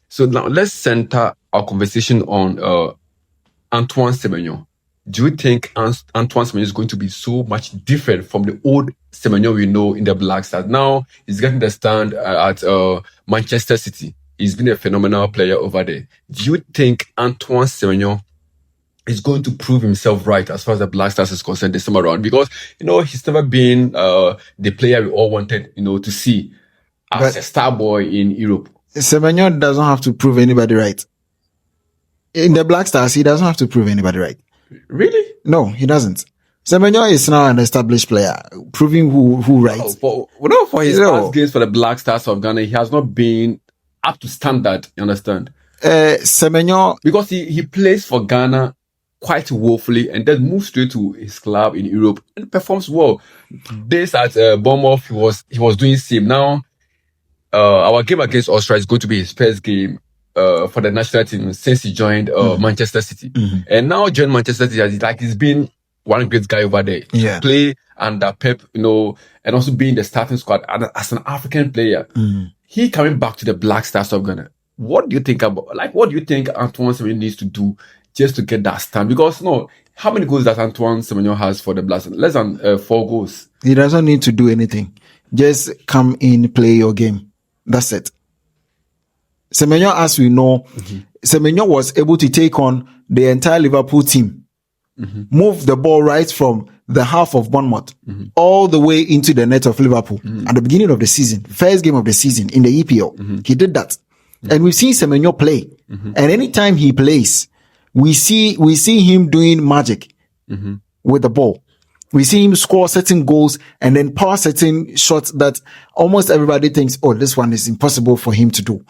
So now let's center our conversation on Antoine Semenyo. Do you think Antoine Semenyo is going to be so much different from the old Semenyo we know in the Black Stars? Now he's getting the stand at Manchester City. He's been a phenomenal player over there. Do you think Antoine Semenyo is going to prove himself right as far as the Black Stars is concerned this time around? Because, he's never been the player we all wanted, to see as a star boy in Europe. Semenyo doesn't have to prove anybody right. In the Black Stars, he doesn't have to prove anybody right. Really? No, he doesn't. Semenyo is now an established player, proving who right. For his past games for the Black Stars of Ghana, he has not been up to standard, you understand? Semenyo... Because he plays for Ghana quite woefully and then moves straight to his club in Europe and performs well. This at Bournemouth, he was doing same. Now, our game against Austria is going to be his first game for the national team since he joined Manchester City. Mm-hmm. And now joined Manchester City, he's been one great guy over there. Yeah. Play under Pep, and also being the starting squad as an African player. Mm-hmm. He coming back to the Black Stars of Ghana. What do you think Antoine Semenyo needs to do just to get that stand? Because how many goals does Antoine Semenyo has for the Black Stars? Less than 4 goals. He doesn't need to do anything. Just come in, play your game. That's it. Semenyo, as we know, Semenyo was able to take on the entire Liverpool team, move the ball right from the half of Bournemouth all the way into the net of Liverpool at the beginning of the season, first game of the season in the EPL. He did that. And we've seen Semenyo play. And anytime he plays, we see him doing magic with the ball. We see him score certain goals and then pass certain shots that almost everybody thinks, this one is impossible for him to do.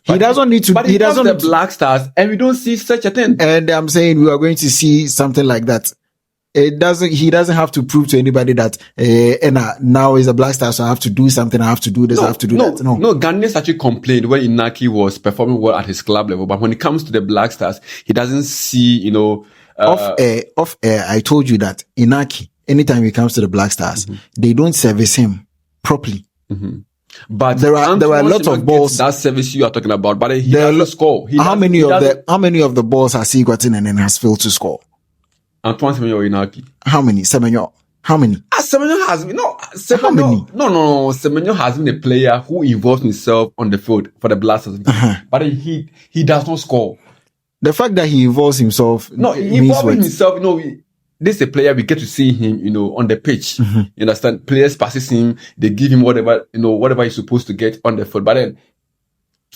He doesn't need to. But he doesn't. The Black Stars, and we don't see such a thing. And I'm saying we are going to see something like that. He doesn't have to prove to anybody that now is a Black Star, so I have to do something. I have to do this. I have to do that. No, Ghanaians actually complained when Inaki was performing well at his club level, but when it comes to the Black Stars, he doesn't see. Off air. I told you that Inaki, anytime he comes to the Black Stars, they don't service him properly. But there are a lot of balls that service you are talking about, but he doesn't score. How many of the balls has he gotten and then has failed to score? Antoine Semenyo or Inaki? How many? Semenyo. How many? Semenyo has been How many? No. Semenyo has been a player who involves himself on the field for the Black Stars, but he does not score. The fact that he involves himself. No, he involves himself. This is a player we get to see him, on the pitch. You understand? Players passes him, they give him whatever he's supposed to get on the field. But then,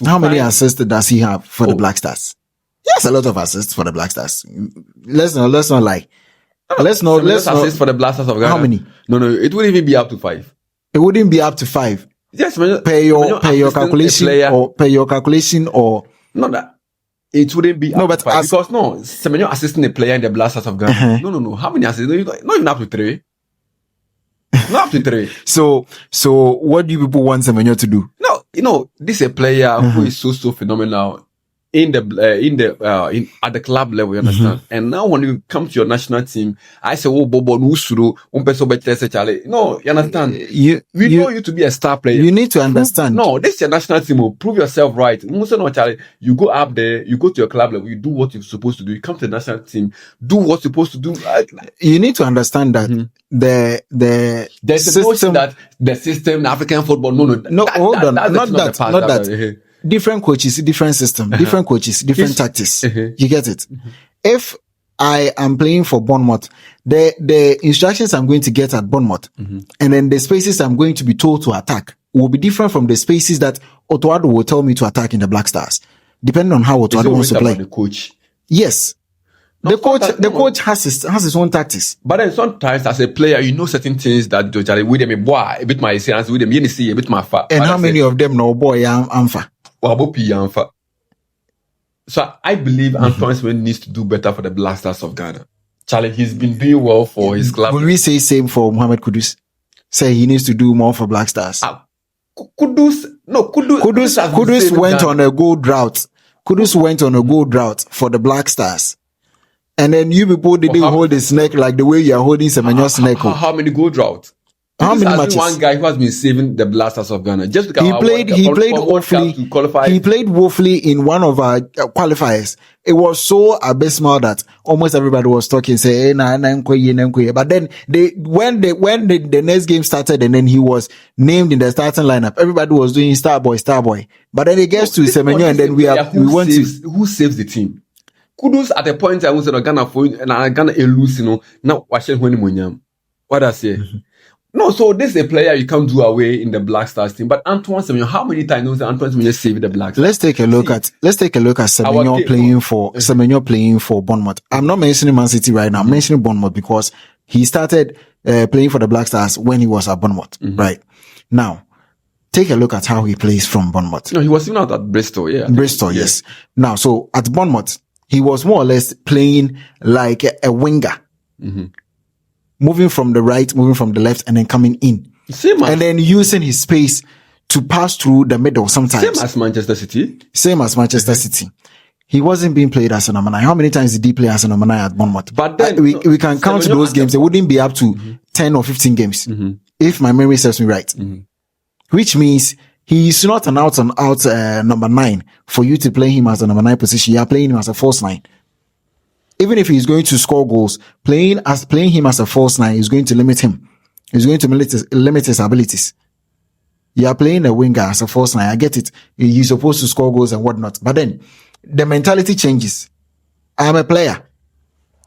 how many assists does he have for the Black Stars? He has a lot of assists for the Black Stars. Let's not lie. Let's not assists for the Black Stars of Ghana. How many? No, it wouldn't even be up to 5. It wouldn't be up to 5. Yes, per your calculation or no that. It wouldn't be because Semenyo assisting a player in the Black Stars of Ghana. No. How many assists? Not even up to 3. Not up to 3. So what do you people want Semenyo to do? No, this is a player who is so phenomenal at the club level, you understand? And now when you come to your national team, I say, Bobo Nusuru, no, you understand? We know you to be a star player. You need to understand. This is your national team. Prove yourself right. You go up there, you go to your club level, you do what you're supposed to do. You come to the national team, do what you're supposed to do. You need to understand that there's a notion that the system, the African football, hold on, not that. Different coaches, different system, different coaches, different tactics. You get it? If I am playing for Bournemouth, the instructions I'm going to get at Bournemouth, and then the spaces I'm going to be told to attack will be different from the spaces that Otoado will tell me to attack in the Black Stars, depending on how Otoado wants to play. The coach. Yes. The coach has his own tactics. But then sometimes as a player, you know certain things that with them a bit my sense, with them, a bit my fat. And how many of them know boy I'm fat? So I believe Antoine Semenyo needs to do better for the Black Stars of Ghana. Charlie, he's been doing well for his club. Will we say same for Mohamed Kudus? Say he needs to do more for Black Stars. Kudus went on a gold drought. Kudus went on a gold drought for the Black Stars. And then you people didn't hold his neck like the way you are holding Semenyo's neck. How many gold droughts? How many has matches? Been one guy who has been saving the Black Stars of Ghana. Just because He played woefully. He played woefully in one of our qualifiers. It was so abysmal that almost everybody was talking, say, nah, but then when the next game started and then he was named in the starting lineup, everybody was doing star boy. But then it gets to Semenyo and then we went to who saves the team. Kudos at the point I was in Ghana for and Ghana lose, now watching when what I say. No, so this is a player you can't do away in the Black Stars team. But Antoine Semenyo, how many times has Antoine Semenyo saved the Black Stars? Let's take a look at Semenyo playing for Bournemouth. I'm not mentioning Man City right now. I'm mentioning Bournemouth because he started playing for the Black Stars when he was at Bournemouth. Right now, take a look at how he plays from Bournemouth. No, he was even out at Bristol. Yeah, Bristol. Yes. Now, so at Bournemouth, he was more or less playing like a winger. Moving from the right, moving from the left, and then coming in. And then using his space to pass through the middle sometimes. Same as Manchester City. He wasn't being played as a number 9. How many times did he play as a number 9 at Bournemouth? But then, we can count those games. They wouldn't be up to 10 or 15 games. If my memory serves me right. Which means he's not an out and out number 9 for you to play him as a number 9 position. You are playing him as a false 9. Even if he's going to score goals, playing him as a false 9 is going to limit him. It's going to limit his abilities. You are playing a winger as a false 9. I get it. You're supposed to score goals and whatnot. But then the mentality changes. I'm a player.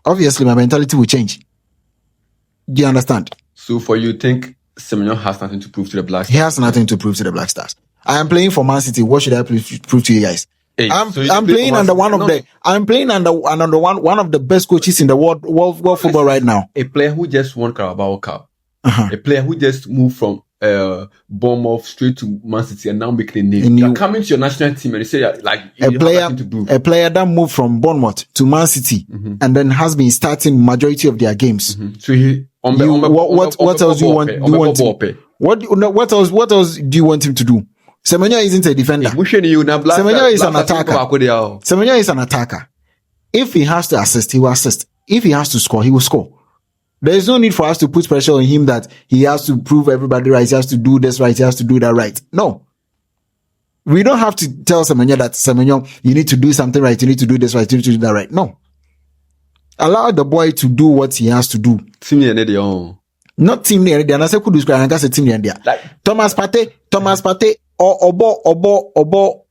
Obviously, my mentality will change. Do you understand? So for you think Semenyo has nothing to prove to the Black Stars? He has nothing to prove to the Black Stars. I am playing for Man City. What should I prove to you guys? Hey, I'm playing under one of the best coaches in the world football right now. A player who just won Carabao Cup. A player who just moved from Bournemouth straight to Man City and now making a name. You're coming to your national team and you say like a player that moved from Bournemouth to Man City and then has been starting majority of their games. So what else do you want? What else do you want him to do? Semenyo isn't a defender. Semenyo is an attacker. Semenyo is an attacker. If he has to assist, he will assist. If he has to score, he will score. There is no need for us to put pressure on him that he has to prove everybody right. He has to do this right. He has to do that right. No. We don't have to tell Semenyo that, Semenyo, you need to do something right. You need to do this right. You need to do that right. No. Allow the boy to do what he has to do. Not team near the another could describe and that's a team near there. Thomas Partey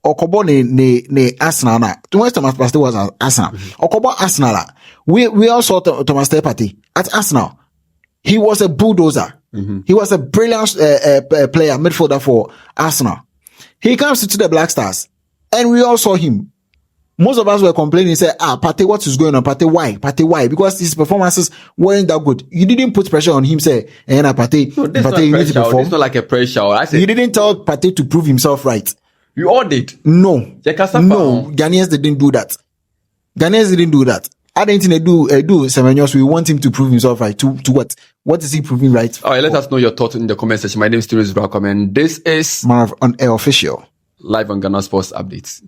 Okobo ne Arsenal na. When Thomas Partey was at Arsenal. Okobo Arsenal. We all saw Thomas Partey at Arsenal. He was a bulldozer. He was a brilliant player, midfielder for Arsenal. He comes to the Black Stars and we all saw him. Most of us were complaining, say, Partey, what is going on? Partey, why? Because his performances weren't that good. You didn't put pressure on him, say, Partey, no, Partey, you need to perform. It's not like a pressure. I said, you didn't tell Partey to prove himself right. You all did. No. Ghanaians didn't do that. I didn't do Semenyo, so we want him to prove himself right. To what? What is he proving right? All right, let us know your thoughts in the comment section. My name is Steven Zubrakam, and this is Man on Air Official. Live on Ghana Sports Updates.